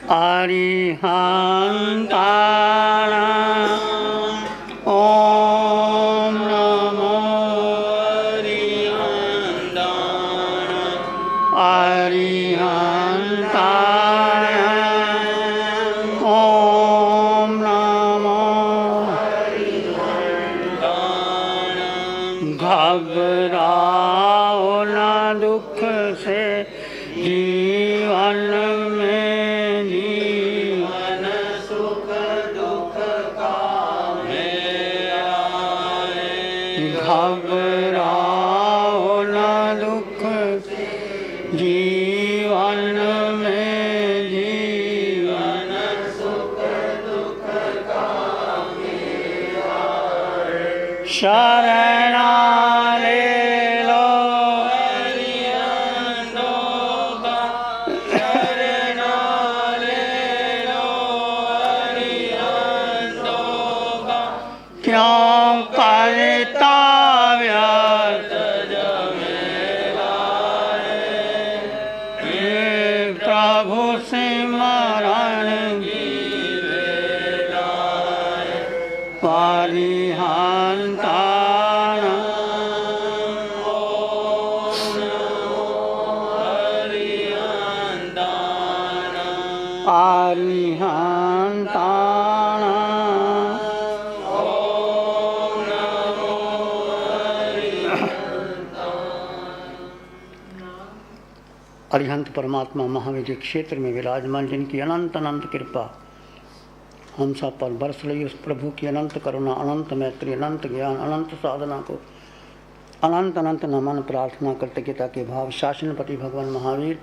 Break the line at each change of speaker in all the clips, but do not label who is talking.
अरिहन्ताणाम् ॐ नमो अरिहन्ताणाम् ॐ नमो घबराओ न दुख से जीवन में, जीवन सुख दुख का मेरा है। घबराओ न दुख से जीवन में, जीवन सुख दुख का मेरा है। शरणा ले लो क्यों करता व्यर्थ झमेला है। हे प्रभु सिमरन की बेला है। अरिहन्ताणाम् ॐ नमो अरिहन्ताणाम्। अरिहन्ताणाम् अरिहंत परमात्मा महाविजय क्षेत्र में विराजमान, जिनकी अनंत अनंत कृपा हम सब पर बरस रही, उस प्रभु की अनंत करुणा, अनंत मैत्री, अनंत ज्ञान, अनंत साधना को अनंत अनंत नमन प्रार्थना कृतज्ञता के भाव। शासनपति भगवान महावीर,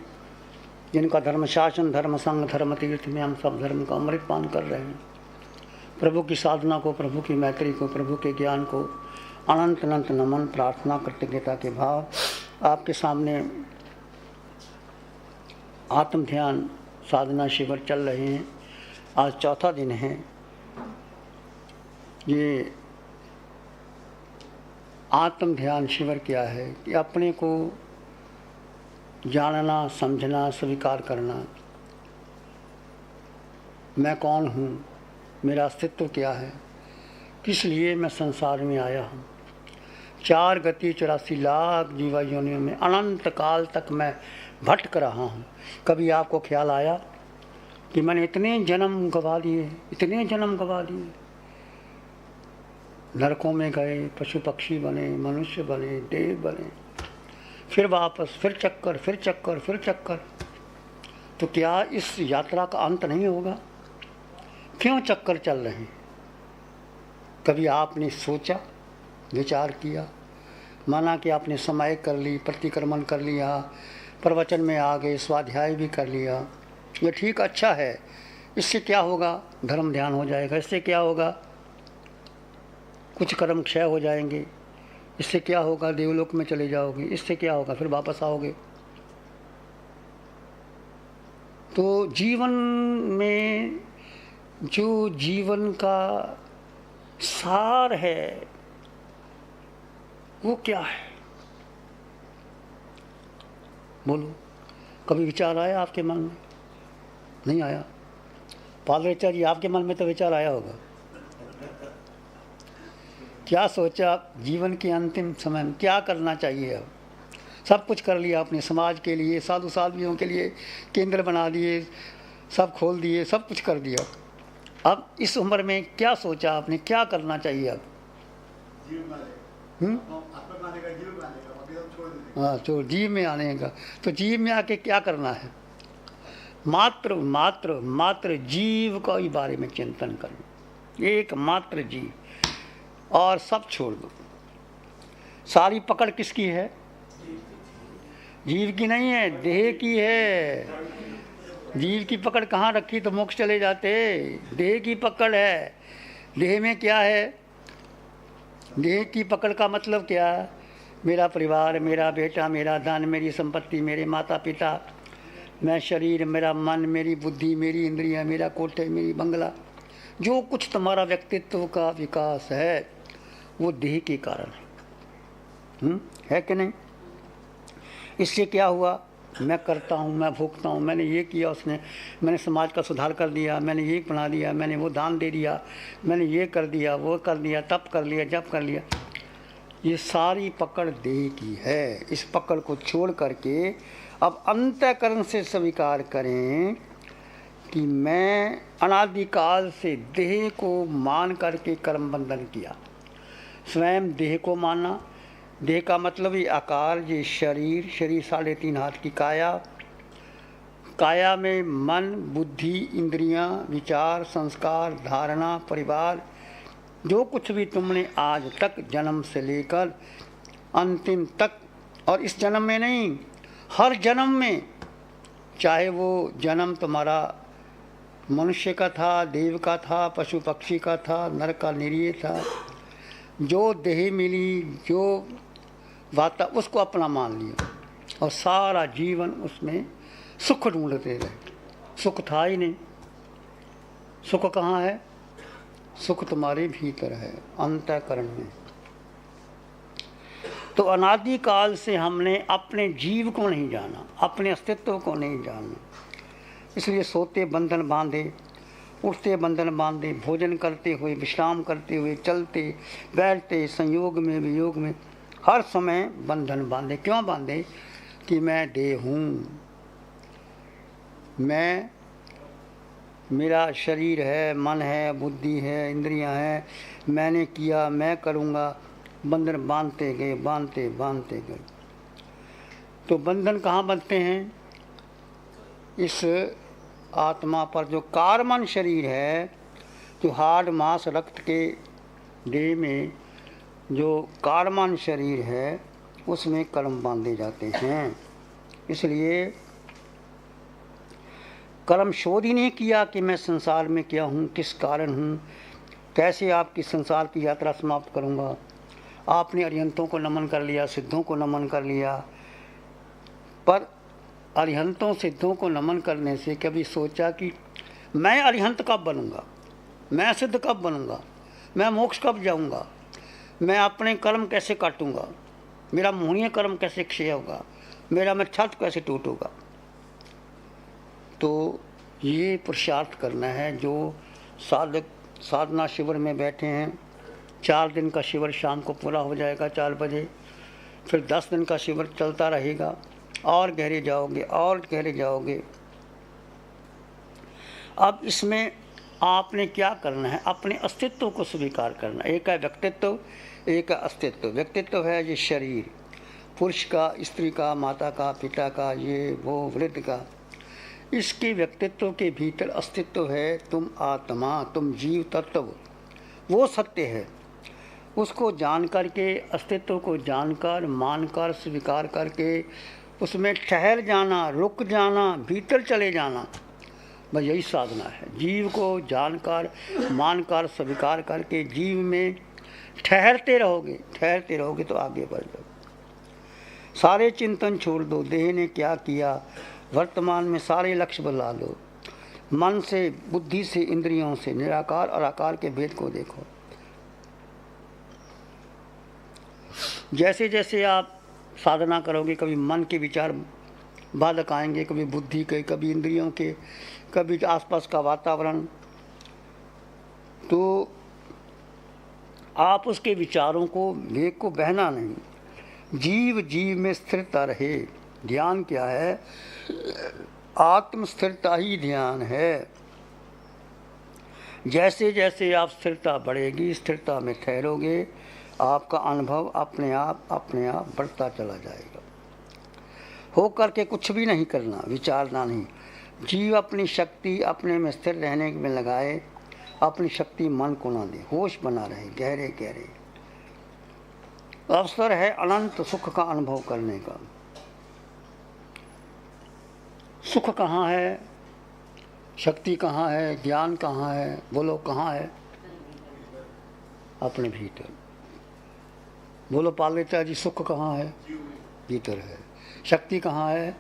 जिनका धर्म शासन, धर्म संग, धर्म तीर्थ में हम सब धर्म का अमृत पान कर रहे हैं। प्रभु की साधना को, प्रभु की मैत्री को, प्रभु के ज्ञान को अनंत अनंत नमन प्रार्थना कृतज्ञता के भाव। आपके सामने आत्म ध्यान साधना शिविर चल रहे हैं। आज चौथा दिन है। ये आत्म ध्यान शिविर क्या है कि अपने को जानना, समझना, स्वीकार करना। मैं कौन हूँ, मेरा अस्तित्व क्या है, किस लिए मैं संसार में आया हूँ। 4 गति 84 लाख जीवा योनियों में अनंत काल तक मैं भटक रहा हूँ। कभी आपको ख्याल आया कि मैंने इतने जन्म गवा दिए, इतने जन्म गवा दिए, नरकों में गए, पशु पक्षी बने, मनुष्य बने, देव बने, फिर वापस, फिर चक्कर, फिर चक्कर, फिर चक्कर। तो क्या इस यात्रा का अंत नहीं होगा? क्यों चक्कर चल रहे हैं? कभी आपने सोचा, विचार किया, माना कि आपने समाय कर ली, प्रतिक्रमण कर लिया, प्रवचन में आ गए, स्वाध्याय भी कर लिया, ये ठीक, अच्छा है। इससे क्या होगा? धर्म ध्यान हो जाएगा। इससे क्या होगा? कुछ कर्म क्षय हो जाएंगे। इससे क्या होगा? देवलोक में चले जाओगे। इससे क्या होगा? फिर वापस आओगे। तो जीवन में जो जीवन का सार है वो क्या है? बोलो, कभी विचार आया आपके मन में? नहीं आया? पालरेचा जी, आपके मन में तो विचार आया होगा। क्या सोचा जीवन के अंतिम समय में क्या करना चाहिए? अब सब कुछ कर लिया आपने, समाज के लिए, साधु साध्वियों के लिए केंद्र बना दिए, सब खोल दिए, सब कुछ कर दिया। अब इस उम्र में क्या सोचा आपने, क्या करना चाहिए अब? हाँ, तो जीव में आने का। तो जीव में आके क्या करना है? मात्र मात्र मात्र जीव का ही बारे में चिंतन करना, एक मात्र जीव, और सब छोड़ दो। सारी पकड़ किसकी है? जीव की नहीं है, देह की है। जीव की पकड़ कहाँ रखी तो मोक्ष चले जाते। देह की पकड़ है। देह में क्या है? देह की पकड़ का मतलब क्या है? मेरा परिवार, मेरा बेटा, मेरा धन, मेरी संपत्ति, मेरे माता पिता, मैं शरीर, मेरा मन, मेरी बुद्धि, मेरी इंद्रियां, मेरा कोठे, मेरी बंगला, जो कुछ तुम्हारा व्यक्तित्व का विकास है वो देह के कारण है कि नहीं? इससे क्या हुआ? मैं करता हूँ, मैं भोगता हूँ, मैंने ये किया, उसने मैंने समाज का सुधार कर दिया, मैंने ये बना दिया, मैंने वो दान दे दिया, मैंने ये कर दिया, वो कर दिया, तप कर लिया, जप कर लिया। ये सारी पकड़ देह की है। इस पकड़ को छोड़ करके अब अंतःकरण से स्वीकार करें कि मैं अनादिकाल से देह को मान करके कर्म बंधन किया। स्वयं देह को माना। देह का मतलब ही आकार, ये शरीर, शरीर 3.5 हाथ की काया, काया में मन, बुद्धि, इंद्रियां, विचार, संस्कार, धारणा, परिवार, जो कुछ भी तुमने आज तक जन्म से लेकर अंतिम तक, और इस जन्म में नहीं, हर जन्म में, चाहे वो जन्म तुम्हारा मनुष्य का था, देव का था, पशु पक्षी का था, नर का, निरीह था, जो देह मिली, जो वाता, उसको अपना मान लिया और सारा जीवन उसमें सुख ढूंढते रहे। सुख था ही नहीं। सुख कहाँ है? सुख तुम्हारे भीतर है, अंतःकरण में। तो अनादिकाल से हमने अपने जीव को नहीं जाना, अपने अस्तित्व को नहीं जाना, इसलिए सोते बंधन बांधे, उठते बंधन बांधे, भोजन करते हुए, विश्राम करते हुए, चलते बैठते, संयोग में वियोग में, हर समय बंधन बांधे। क्यों बांधे? कि मैं देह हूँ, मैं, मेरा शरीर है, मन है, बुद्धि है, इंद्रियां हैं, मैंने किया, मैं करूँगा। बंधन बांधते गए, बांधते बांधते गए। तो बंधन कहाँ बनते हैं? इस आत्मा पर जो कार्मन शरीर है, जो हाड़ मांस रक्त के देह में जो कार्मन शरीर है, उसमें कर्म बांधे जाते हैं। इसलिए कर्म शोध ही नहीं किया कि मैं संसार में क्या हूँ, किस कारण हूँ, कैसे आपकी संसार की यात्रा समाप्त करूँगा। आपने अरिहंतों को नमन कर लिया, सिद्धों को नमन कर लिया, पर अरिहंतों सिद्धों को नमन करने से कभी सोचा कि मैं अरिहंत कब बनूंगा, मैं सिद्ध कब बनूंगा, मैं मोक्ष कब जाऊंगा, मैं अपने कर्म कैसे काटूंगा, मेरा मोहनीय कर्म कैसे क्षय होगा, मेरा मैं छत कैसे टूटूंगा। तो ये पुरुषार्थ करना है। जो साधक साधना शिविर में बैठे हैं, 4 दिन का शिविर शाम को पूरा हो जाएगा 4 बजे, फिर 10 दिन का शिविर चलता रहेगा, और गहरे जाओगे और गहरे जाओगे। अब इसमें आपने क्या करना है? अपने अस्तित्व को स्वीकार करना। एक है व्यक्तित्व, एक है अस्तित्व। व्यक्तित्व है ये शरीर, पुरुष का, स्त्री का, माता का, पिता का, ये वो वृद्ध का। इसके व्यक्तित्व के भीतर अस्तित्व है, तुम आत्मा, तुम जीव तत्व, वो सत्य है। उसको जान करके, अस्तित्व को जानकर, मानकर, स्वीकार करके उसमें ठहर जाना, रुक जाना, भीतर चले जाना, बस यही साधना है। जीव को जानकर, मानकर, स्वीकार करके जीव में ठहरते रहोगे तो आगे बढ़ जाओगे। सारे चिंतन छोड़ दो, देह ने क्या किया, वर्तमान में सारे लक्ष्य बदला दो। मन से, बुद्धि से, इंद्रियों से निराकार और आकार के भेद को देखो। जैसे जैसे आप साधना करोगे, कभी मन के विचार बाधक आएंगे, कभी बुद्धि के, कभी इंद्रियों के, कभी आसपास का वातावरण, तो आप उसके विचारों को, वेग को बहना नहीं। जीव जीव में स्थिरता रहे। ध्यान क्या है? आत्म स्थिरता ही ध्यान है। जैसे जैसे आप स्थिरता बढ़ेगी, स्थिरता में ठहरोगे, आपका अनुभव अपने आप बढ़ता चला जाएगा। हो करके कुछ भी नहीं करना, विचारना नहीं। जीव अपनी शक्ति अपने में स्थिर रहने में लगाए, अपनी शक्ति मन को ना दे, होश बना रहे, गहरे गहरे। अवसर है अनंत सुख का अनुभव करने का। सुख कहाँ है? शक्ति कहाँ है? ज्ञान कहाँ है? बोलो कहाँ है? अपने भीतर। बोलो पालेता जी, सुख कहाँ है? भीतर है। शक्ति कहाँ है?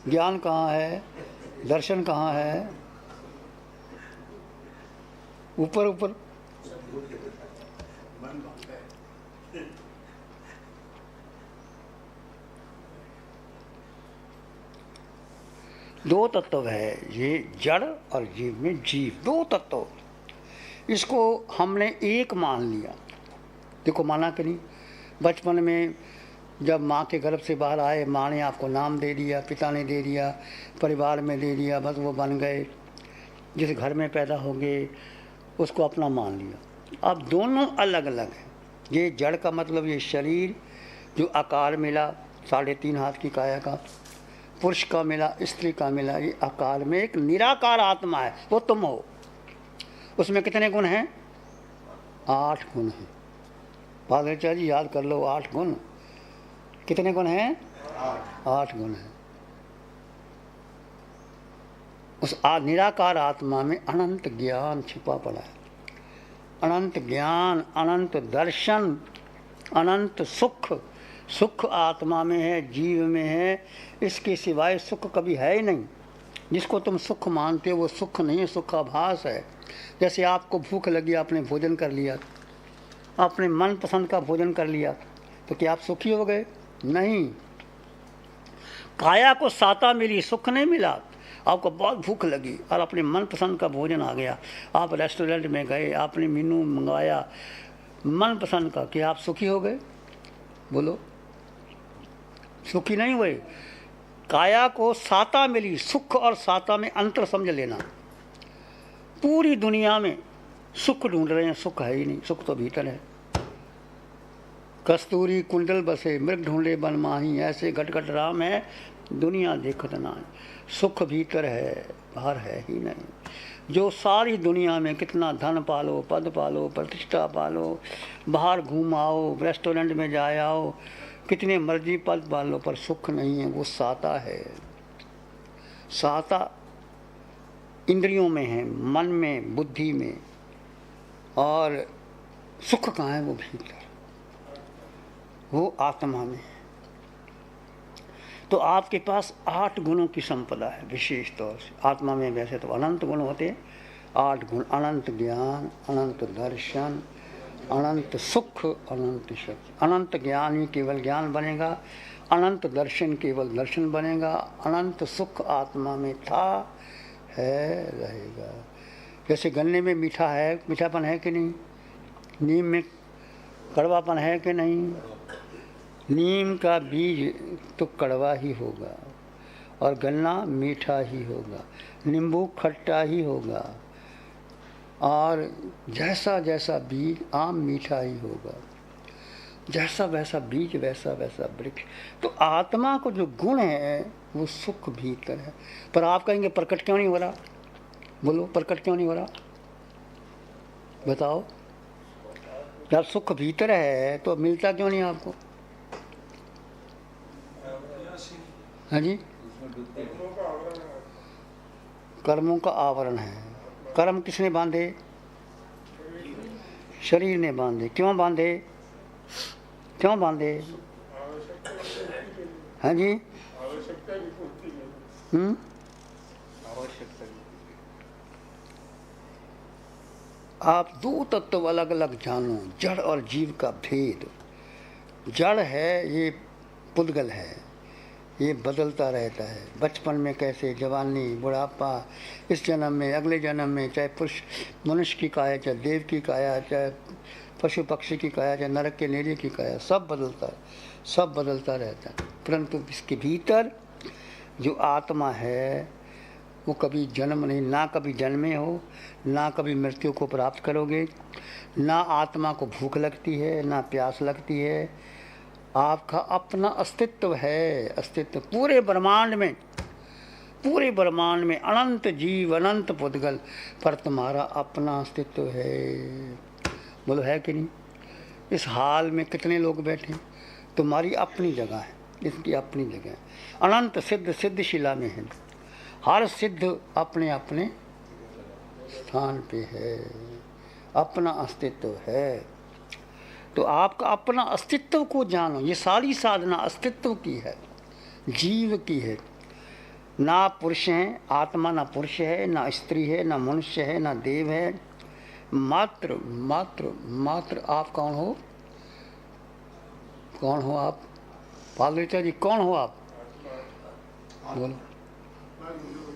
ज्ञान कहाँ है? दर्शन कहाँ है? ऊपर ऊपर। दो तत्व है, ये जड़ और जीव में जीव, दो तत्व। इसको हमने एक मान लिया। देखो माना कि नहीं, बचपन में जब माँ के गर्भ से बाहर आए, माँ ने आपको नाम दे दिया, पिता ने दे दिया, परिवार में दे दिया, बस वो बन गए। जिस घर में पैदा हो गए उसको अपना मान लिया। अब दोनों अलग अलग हैं। ये जड़ का मतलब ये शरीर जो आकार मिला 3.5 हाथ की काया का, पुरुष का मिला, स्त्री का मिला, ये आकार में एक निराकार आत्मा है, वो तुम हो। उसमें कितने गुण हैं? 8 गुण हैं। पादचार्य जी याद कर लो, 8 गुण। कितने गुण हैं? 8 गुण हैं। उस निराकार आत्मा में अनंत ज्ञान छिपा पड़ा है। अनंत ज्ञान, अनंत दर्शन, अनंत सुख। सुख आत्मा में है, जीव में है। इसके सिवाय सुख कभी है ही नहीं। जिसको तुम सुख मानते हो वो सुख नहीं है, सुख आभास है। जैसे आपको भूख लगी, आपने भोजन कर लिया, आपने मनपसंद का भोजन कर लिया, तो क्या आप सुखी हो गए? नहीं। काया को साता मिली, सुख नहीं मिला। आपको बहुत भूख लगी और अपने मनपसंद का भोजन आ गया, आप रेस्टोरेंट में गए, आपने मेनू मंगवाया मनपसंद का, क्या आप सुखी हो गए? बोलो, सुखी नहीं हुए। काया को साता मिली, सुख और साता में अंतर समझ लेना। पूरी दुनिया में सुख ढूंढ रहे हैं, सुख है ही नहीं, सुख तो भीतर है। कस्तूरी कुंडल बसे, मृग ढूंढे बन माही, ऐसे घटघट राम है, दुनिया देखत ना। सुख भीतर है, बाहर है ही नहीं। जो सारी दुनिया में कितना धन पालो, पद पालो, प्रतिष्ठा पालो, बाहर घूम आओ, रेस्टोरेंट में जाए आओ, कितने मर्जी पद पालो, पर सुख नहीं है, वो साता है। साता इंद्रियों में है, मन में, बुद्धि में। और सुख कहाँ है? वो भीतर, वो आत्मा में है। तो आपके पास 8 गुणों की संपदा है विशेष तौर से। आत्मा में वैसे तो अनंत गुण होते हैं, 8 गुण। अनंत ज्ञान, अनंत दर्शन, अनंत सुख, अनंत शक्ति। अनंत ज्ञान ही केवल ज्ञान बनेगा, अनंत दर्शन केवल दर्शन बनेगा, अनंत सुख आत्मा में था, है, रहेगा। जैसे गन्ने में मीठा है, मीठापन है कि नहीं? नीम में कड़वापन है कि नहीं? नीम का बीज तो कड़वा ही होगा और गन्ना मीठा ही होगा, नींबू खट्टा ही होगा, और जैसा जैसा बीज आम मीठा ही होगा। जैसा वैसा बीज वैसा वैसा वृक्ष। तो आत्मा को जो गुण है वो सुख भीतर है। पर आप कहेंगे प्रकट क्यों नहीं हो रहा? बोलो, प्रकट क्यों नहीं हो रहा? बताओ। जब सुख भीतर है तो मिलता क्यों नहीं आपको? हाँ जी, कर्मों का आवरण है। कर्म किसने बांधे? शरीर ने बांधे। क्यों बांधे? क्यों बांधे? हाँ जी, आप 2 तत्व अलग अलग जानो, जड़ और जीव का भेद। जड़ है, ये पुद्गल है, ये बदलता रहता है। बचपन में कैसे, जवानी, बुढ़ापा, इस जन्म में, अगले जन्म में, चाहे पुरुष मनुष्य की काया, चाहे देव की काया, चाहे पशु पक्षी की काया, चाहे नरक के नेड़े की काया, सब बदलता है, सब बदलता रहता है। परंतु इसके भीतर जो आत्मा है वो कभी जन्म नहीं, ना कभी जन्मे हो, ना कभी मृत्यु को प्राप्त करोगे, ना आत्मा को भूख लगती है, ना प्यास लगती है। आपका अपना अस्तित्व है, अस्तित्व पूरे ब्रह्मांड में, पूरे ब्रह्मांड में अनंत जीव, अनंत पुद्गल, पर तुम्हारा अपना अस्तित्व है। बोलो, है कि नहीं? इस हाल में कितने लोग बैठे? तुम्हारी अपनी जगह है, इसकी अपनी जगह है। अनंत सिद्ध सिद्धशिला में है, हर सिद्ध अपने अपने स्थान पे है, अपना अस्तित्व है। तो आपका अपना अस्तित्व को जानो। ये सारी साधना अस्तित्व की है, जीव की है। ना पुरुष है, आत्मा ना पुरुष है, ना स्त्री है, ना मनुष्य है, ना देव है। मात्र मात्र मात्र आप कौन हो? कौन हो आप? पालवेचा जी, कौन हो आप? बोलो।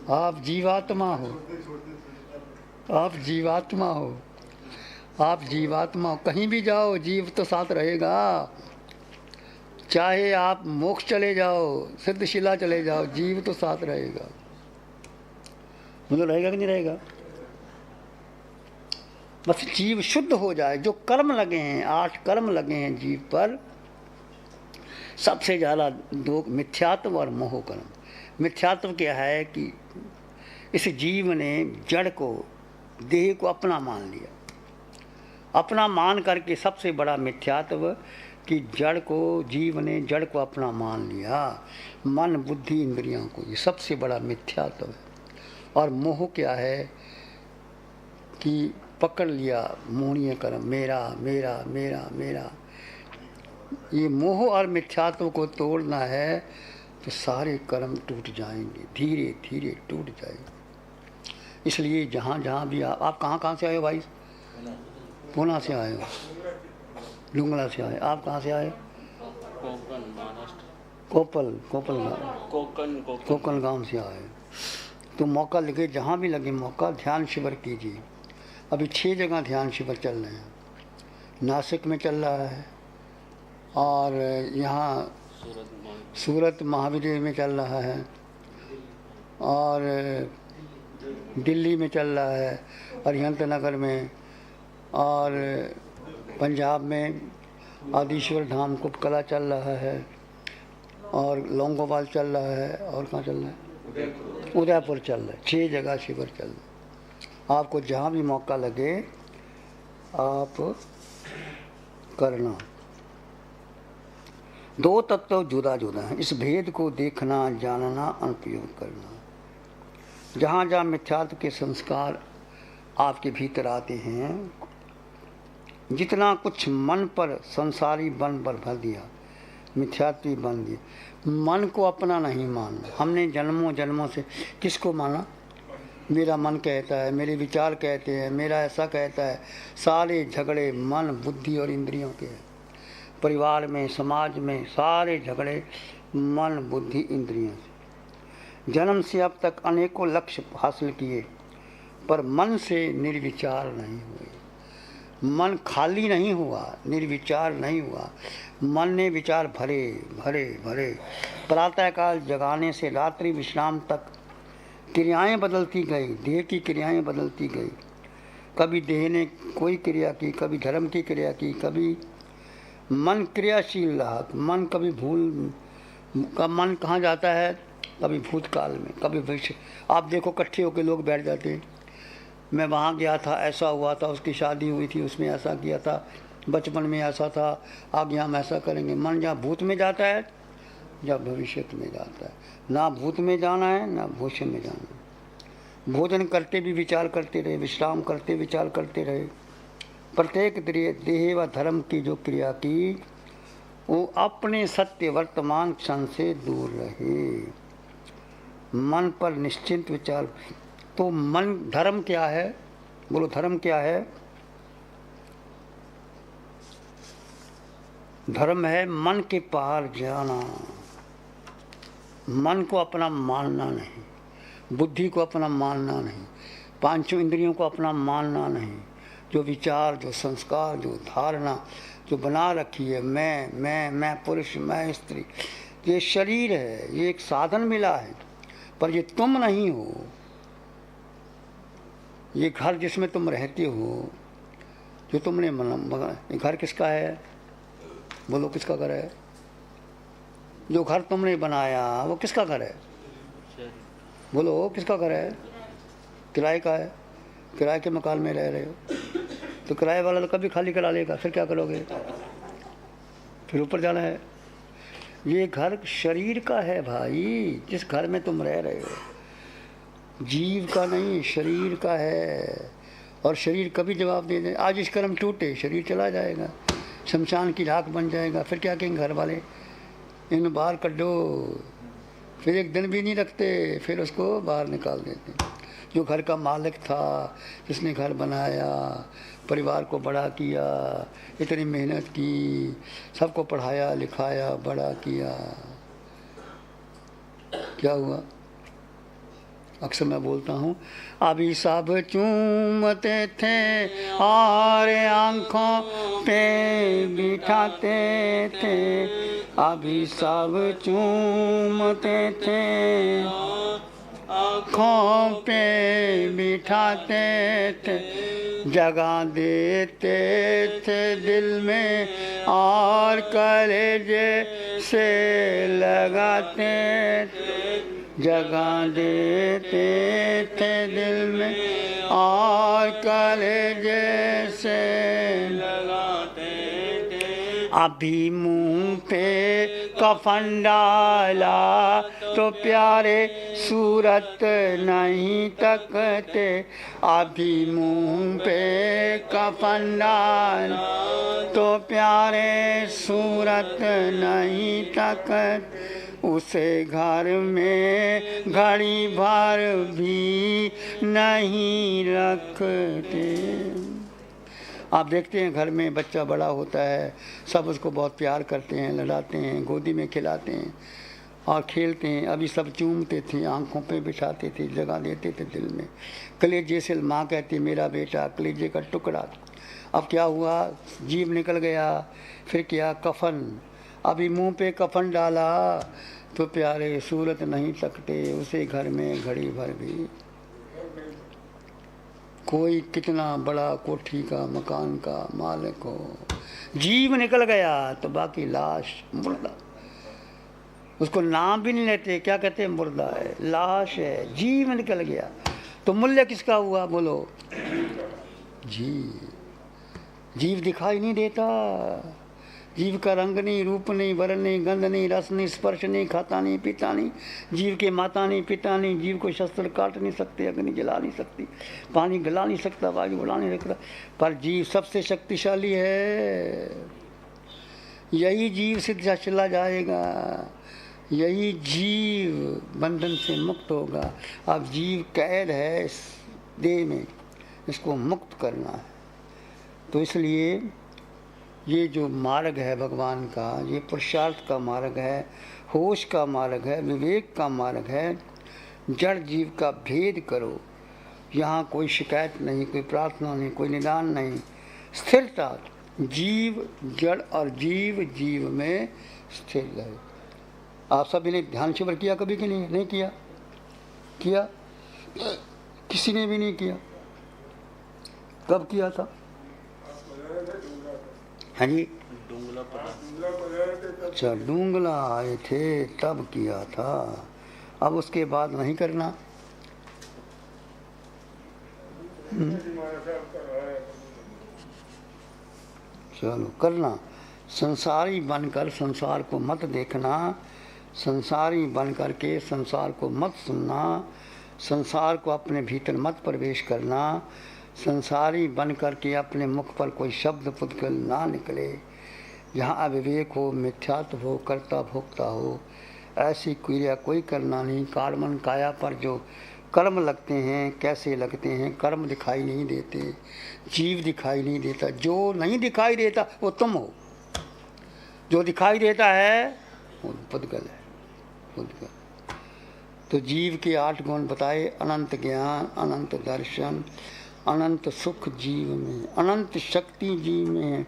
आप जीवात्मा हो, आप जीवात्मा हो, आप जीवात्मा हो। कहीं भी जाओ जीव तो साथ रहेगा। चाहे आप मोक्ष चले जाओ, सिद्धशिला चले जाओ, जीव तो साथ रहेगा। मतलब रहेगा कि नहीं रहेगा? बस जीव शुद्ध हो जाए। जो कर्म लगे हैं, 8 कर्म लगे हैं जीव पर, सबसे ज़्यादा 2 मिथ्यात्व और मोह कर्म। मिथ्यात्व क्या है कि इस जीव ने जड़ को, देह को अपना मान लिया। अपना मान करके सबसे बड़ा मिथ्यात्व कि जड़ को, जीव ने जड़ को अपना मान लिया, मन बुद्धि इंद्रियों को, ये सबसे बड़ा मिथ्यात्व है। और मोह क्या है कि पकड़ लिया मोहनीय कर्म, मेरा मेरा मेरा मेरा। ये मोह और मिथ्यात्व को तोड़ना है तो सारे कर्म टूट जाएंगे, धीरे धीरे टूट जाएंगे। इसलिए जहाँ जहाँ भी आप कहाँ से आए हो भाई? पूना से आए हो, लुंगला से आए। आप कहाँ से आए?
कोकण, महाराष्ट्र।
कोकण गांव से आए। तो मौका लगे, जहाँ भी लगे मौका, ध्यान शिविर कीजिए। अभी 6 जगह ध्यान शिविर चल रहे हैं। नासिक में चल रहा है, और यहाँ सूरत महावीर में चल रहा है, और दिल्ली में चल रहा है, अरिहंत नगर में, और पंजाब में आदिश्वर धाम कुपकला चल रहा है, और लौंगोवाल चल रहा है, और कहाँ चल रहा है? उदयपुर चल रहा है। 6 जगह शिविर चल रहा है। आपको जहाँ भी मौका लगे आप करना। 2 तत्व जुदा जुदा हैं, इस भेद को देखना, जानना, अनुपयोग करना। जहाँ जहाँ मिथ्यात्व के संस्कार आपके भीतर आते हैं, जितना कुछ मन पर संसारी बन पर भर दिया, मिथ्यात्वी बन दिया। मन को अपना नहीं मानना। हमने जन्मों जन्मों से किसको माना? मेरा मन कहता है, मेरे विचार कहते हैं, मेरा ऐसा कहता है। सारे झगड़े मन बुद्धि और इंद्रियों के हैं। परिवार में, समाज में सारे झगड़े मन बुद्धि इंद्रियों से। जन्म से अब तक अनेकों लक्ष्य हासिल किए, पर मन से निर्विचार नहीं हुए। मन खाली नहीं हुआ, निर्विचार नहीं हुआ। मन ने विचार भरे भरे भरे। प्रातःकाल जगाने से रात्रि विश्राम तक क्रियाएं बदलती गई, देह की क्रियाएं बदलती गई। कभी देह ने कोई क्रिया की, कभी धर्म की क्रिया की, कभी मन क्रियाशील रहा। मन कभी भूल का मन कहाँ जाता है? कभी भूतकाल में, कभी भविष्य। आप देखो इकट्ठे होकर लोग बैठ जाते हैं, मैं वहाँ गया था, ऐसा हुआ था, उसकी शादी हुई थी, उसमें ऐसा किया था, बचपन में ऐसा था, आगे हम ऐसा करेंगे। मन जहाँ भूत में जाता है, जब भविष्य में जाता है। ना भूत में जाना है, ना भविष्य में जाना है। भोजन करते भी विचार करते रहे, विश्राम करते विचार करते रहे। प्रत्येक देह व धर्म की जो क्रिया की, वो अपने सत्य वर्तमान क्षण से दूर रहे। मन पर निश्चिंत विचार। तो मन, धर्म क्या है? बोलो, धर्म क्या है? धर्म है मन के पार जाना। मन को अपना मानना नहीं, बुद्धि को अपना मानना नहीं, 5 इंद्रियों को अपना मानना नहीं। जो विचार, जो संस्कार, जो धारणा जो बना रखी है, मैं पुरुष, मैं स्त्री, ये शरीर है, ये एक साधन मिला है, पर ये तुम नहीं हो। ये घर जिसमें तुम रहते हो, जो तुमने ये घर किसका है? बोलो, किसका घर है? जो घर तुमने बनाया वो किसका घर है? बोलो, किसका घर है? किराए का है। किराए के मकान में रह रहे हो, तो किराए वाला तो कभी खाली करा लेगा, फिर क्या करोगे? फिर ऊपर जाना है। ये घर शरीर का है भाई, जिस घर में तुम रह रहे हो। जीव का नहीं, शरीर का है। और शरीर कभी जवाब दे दे, आज इस कर्म टूटे, शरीर चला जाएगा, शमशान की राख बन जाएगा। फिर क्या कहेंगे घर वाले? इन बाहर कड्डो। फिर एक दिन भी नहीं रखते, फिर उसको बाहर निकाल देते। जो घर का मालिक था, जिसने घर बनाया, परिवार को बड़ा किया, इतनी मेहनत की, सबको पढ़ाया लिखाया, बड़ा किया, क्या हुआ? अक्सर मैं बोलता हूँ, अभी सब चूमते थे और आँखों पे बिठाते थे, अभी सब चूमते थे आँखों पे बिठाते थे, जगह देते थे दिल में और कलेजे से लगाते थे, जगह देते थे दिल में और कलेजे से लगाते थे, अभी मुँह पे कफन डाला तो प्यारे सूरत नहीं तकते, अभी मुँह पे कफन डाला तो प्यारे सूरत नहीं तकते, उसे घर में घड़ी भर भी नहीं रखते। आप देखते हैं घर में बच्चा बड़ा होता है, सब उसको बहुत प्यार करते हैं, लड़ाते हैं, गोदी में खिलाते हैं और खेलते हैं। अभी सब चूमते थे, आंखों पे बिठाते थे, जगह देते थे दिल में, कलेजे से माँ कहती मेरा बेटा, कलेजे का टुकड़ा। अब क्या हुआ, जीव निकल गया, फिर क्या, कफन। अभी मुंह पे कफन डाला तो प्यारे सूरत नहीं तकते, उसे घर में घड़ी भर भी। कोई कितना बड़ा कोठी का मकान का मालिक हो, जीव निकल गया तो बाकी लाश, मुर्दा। उसको नाम भी नहीं लेते, क्या कहते हैं, मुर्दा है, लाश है, जीव निकल गया तो मूल्य किसका हुआ बोलो? जीव दिखाई नहीं देता, जीव का रंग नहीं, रूप नहीं, वर्ण नहीं, गंध नहीं, रस नहीं, स्पर्श नहीं, खाता नहीं, पीता नहीं, जीव के माता नहीं, पिता नहीं, जीव को शस्त्र काट नहीं सकते, अग्नि जला नहीं सकती, पानी गला नहीं सकता, वायु उड़ा नहीं सकता, पर जीव सबसे शक्तिशाली है। यही जीव सिद्ध चला जाएगा, यही जीव बंधन से मुक्त होगा। अब जीव कैद है इस देह में, इसको मुक्त करना है। तो इसलिए ये जो मार्ग है भगवान का, ये पुरुषार्थ का मार्ग है, होश का मार्ग है, विवेक का मार्ग है। जड़ जीव का भेद करो, यहाँ कोई शिकायत नहीं, कोई प्रार्थना नहीं, कोई निदान नहीं, स्थिरता। जीव जड़ और जीव जीव में स्थिर रहे। आप सभी ने ध्यान शिविर किया कभी कि नहीं? नहीं किया? किया? किसी ने भी नहीं किया? कब किया था? हाँ जी, अच्छा, डूंगला आए थे तब किया था, अब उसके बाद नहीं करना। चलो करना। संसारी बनकर संसार को मत देखना, संसारी बन करके संसार को मत सुनना, संसार को अपने भीतर मत प्रवेश करना, संसारी बन करके अपने मुख पर कोई शब्द पुद्गल ना निकले। जहाँ अविवेक हो, मिथ्यात्व हो, कर्ता भोक्ता हो, ऐसी क्रिया कोई करना नहीं। कार्मन काया पर जो कर्म लगते हैं, कैसे लगते हैं? कर्म दिखाई नहीं देते, जीव दिखाई नहीं देता। जो नहीं दिखाई देता वो तुम हो, जो दिखाई देता है वो पुद्गल है, पुद्गल। तो जीव के 8 गुण बताए, अनंत ज्ञान, अनंत दर्शन, अनंत सुख जीव में, अनंत शक्ति जीव में है।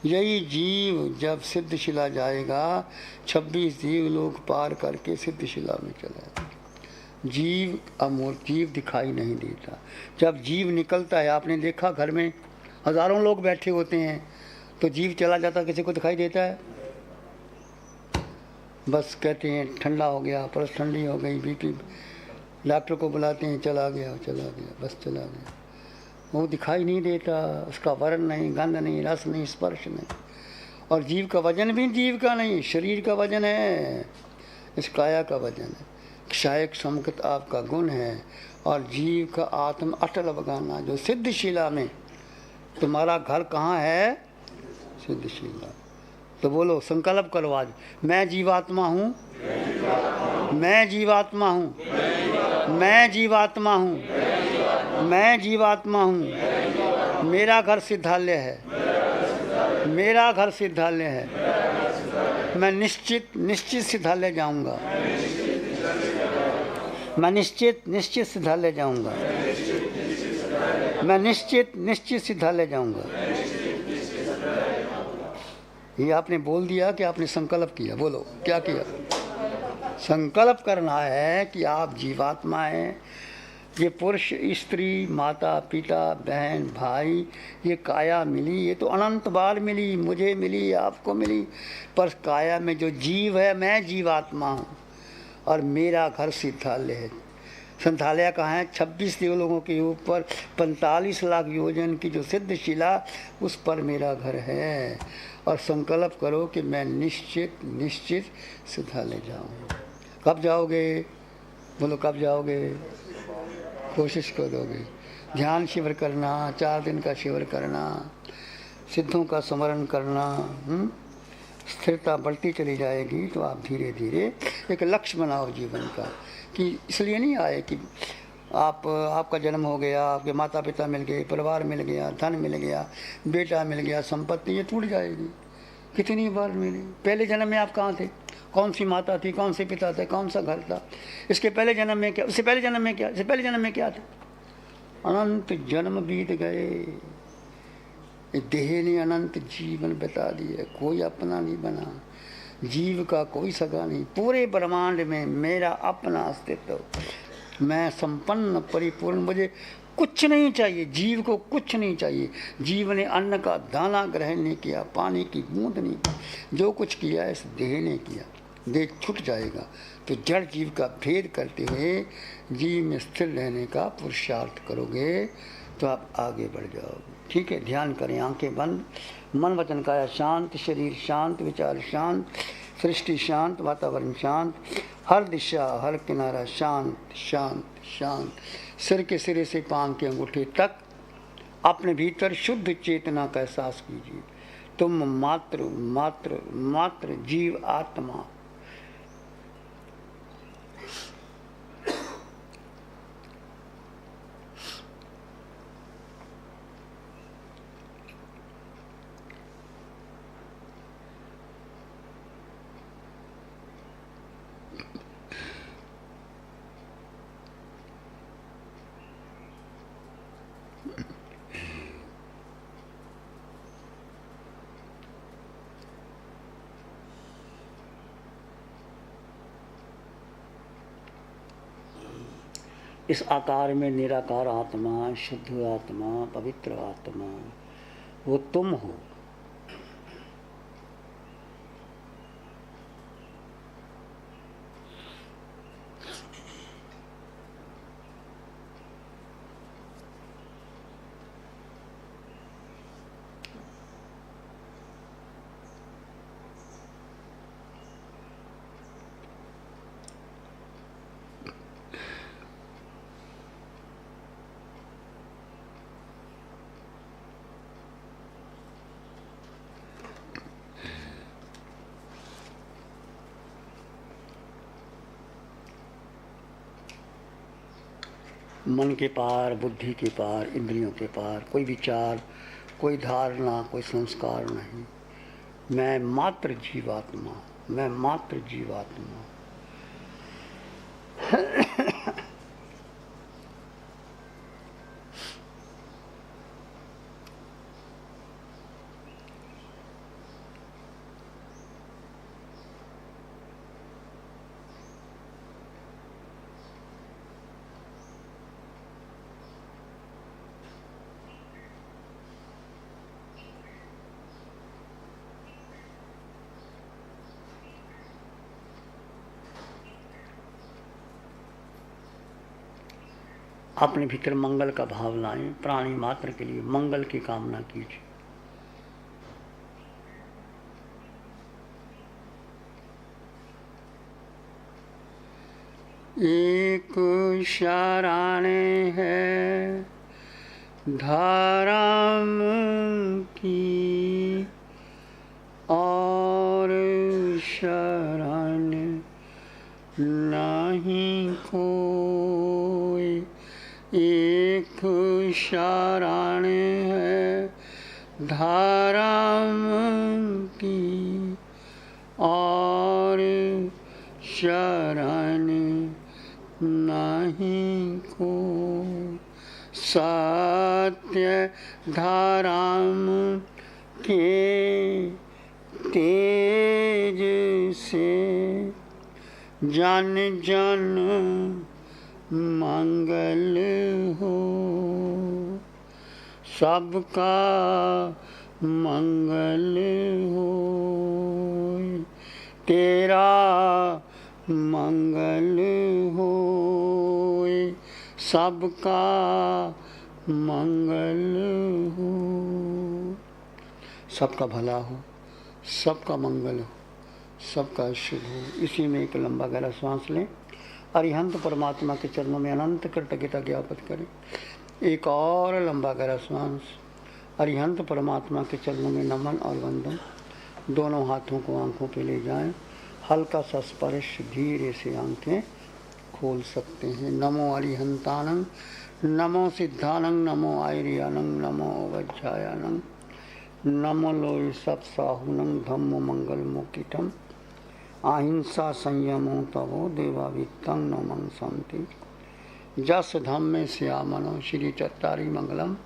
यही जीव जब सिद्धशिला जाएगा, 26 जीव लोग पार करके सिद्धशिला में चला। जीव अमूर्त, जीव दिखाई नहीं देता। जब जीव निकलता है, आपने देखा घर में हजारों लोग बैठे होते हैं, तो जीव चला जाता, किसी को दिखाई देता है? बस कहते हैं ठंडा हो गया, परस ठंडी हो गई, बीपी, डॉक्टर को बुलाते हैं, चला गया, बस चला गया। वो दिखाई नहीं देता, उसका वर्ण नहीं, गंध नहीं, रस नहीं, स्पर्श नहीं। और जीव का वजन भी जीव का नहीं, शरीर का वजन है, इस काया का वजन है। क्षायक समुखत आपका गुण है। और जीव का आत्म अटल बगाना, जो सिद्धशिला में। तुम्हारा घर कहाँ है? सिद्धशिला। तो बोलो, संकल्प करो आज, मैं जीवात्मा हूँ, मैं जीवात्मा हूँ, मैं जीवात्मा हूँ, मैं जीवात्मा हूँ। मेरा घर सिद्धालय है, मेरा घर सिद्धालय है। मैं निश्चित सिद्धालय जाऊंगा। मैं निश्चित निश्चित सिद्धालय जाऊंगा। मैं निश्चित निश्चित सिद्धालय जाऊंगा। ये आपने बोल दिया कि आपने संकल्प किया। बोलो क्या किया? संकल्प करना है कि आप जीवात्मा हैं। ये पुरुष स्त्री माता पिता बहन भाई ये काया मिली, ये तो अनंत बार मिली, मुझे मिली आपको मिली, पर काया में जो जीव है मैं जीवात्मा हूँ और मेरा घर सिद्धालय है। संथालय कहाँ है? 26 देवलोकों के ऊपर 45 लाख योजन की जो सिद्ध शिला, उस पर मेरा घर है। और संकल्प करो कि मैं निश्चित निश्चित सिद्धालय जाऊँ। कब जाओगे? बोलो कब जाओगे? कोशिश करोगे। ध्यान शिविर करना, 4 दिन का शिविर करना, सिद्धों का स्मरण करना, स्थिरता बढ़ती चली जाएगी। तो आप धीरे धीरे एक लक्ष्य बनाओ जीवन का, कि इसलिए नहीं आए कि आपका जन्म हो गया, आपके माता पिता मिल गए, परिवार मिल गया, धन मिल गया, बेटा मिल गया, संपत्ति ये टूट जाएगी। कितनी बार मिली? पहले जन्म में आप कहाँ थे? कौन सी माता थी, कौन से पिता थे, कौन सा घर था? इसके पहले जन्म में क्या, उससे पहले जन्म में क्या, इससे पहले जन्म में क्या था? अनंत जन्म बीत गए, देह ने अनंत जीवन बिता दिए, कोई अपना नहीं बना, जीव का कोई सगा नहीं। पूरे ब्रह्मांड में मेरा अपना अस्तित्व, मैं संपन्न परिपूर्ण, मुझे कुछ नहीं चाहिए, जीव को कुछ नहीं चाहिए। जीव ने अन्न का दाना ग्रहण नहीं किया, पानी की बूंद नहीं की, जो कुछ किया इस देह ने किया। देह छूट जाएगा तो जड़ जीव का भेद करते हुए जीव में स्थिर रहने का पुरुषार्थ करोगे तो आप आगे बढ़ जाओगे। ठीक है, ध्यान करें, आंखें बंद, मन वचन काया शांत, शरीर शांत, विचार शांत, सृष्टि शांत, वातावरण शांत, हर दिशा हर किनारा शांत शांत शांत। सिर के सिरे से पांव के अंगूठे तक अपने भीतर शुद्ध चेतना का एहसास कीजिए। तुम मात्र मात्र मात्र जीव आत्मा। इस आकार में निराकार आत्मा, शुद्ध आत्मा, पवित्र आत्मा, वो तुम हो। मन के पार, बुद्धि के पार, इंद्रियों के पार कोई विचार, कोई धारणा, कोई संस्कार नहीं। मैं मात्र जीवात्मा, मैं मात्र जीवात्मा। अपने भीतर मंगल का भाव लाएं, प्राणी मात्र के लिए मंगल की कामना कीजिए। एक शराने है धाराम की और शरण नहीं कोई। एक शरण है धाराम की और शरण नहीं नहीं को सत्य धाराम के तेज से जन जन मंगल हो सबका मंगल हो तेरा मंगल हो सबका मंगल हो सबका भला हो सबका मंगल हो सबका शुभ हो। इसी में एक लंबा गहरा सांस लें। अरिहंत परमात्मा के चरणों में अनंत कृतज्ञता ज्ञापित करें। एक और लंबा गहरा सांस। अरिहंत परमात्मा के चरणों में नमन और वंदन। दोनों हाथों को आंखों पे ले जाएं। हल्का सा स्पर्श, धीरे से आंखें खोल सकते हैं। नमो अरिहंतानंग, नमो सिद्धानंग, नमो आयर्यानंग, नमो वज्रायानंग, नमो लोय सब साहुनंग, धम्मो मंगल मुकिटम, अहिंसा संयमो तवो देवावित्तं नमं शांति। जस धम्मे श्यामनो श्री चत्तारी मंगलम,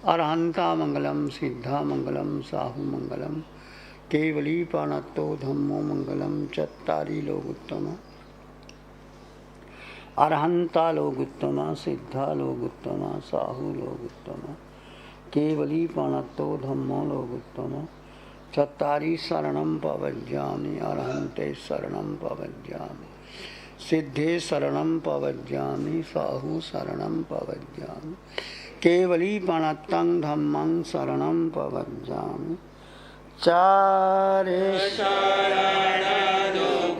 अरहंता मंगलम, सिद्धा मंगलम, साहु मंगलम, केवली पाणत्तो धम्मो मंगलम, चत्तारी लोग उत्तम, अरहंता लोग उत्तम, सिद्धा लोग उत्तम, साहु लोग उत्तम, केवली पाणत्तो धम्मो लोग उत्तम, चत्तारी शरणं पवज्यामि, अरहन्ते शरणं पवज्यामि, सिद्धे शरणं पवज्यामि, साहु शरणं पवज्यामि, केवली पाणत्तं धम्मं शरणं पवज्यामि। चारे शरणं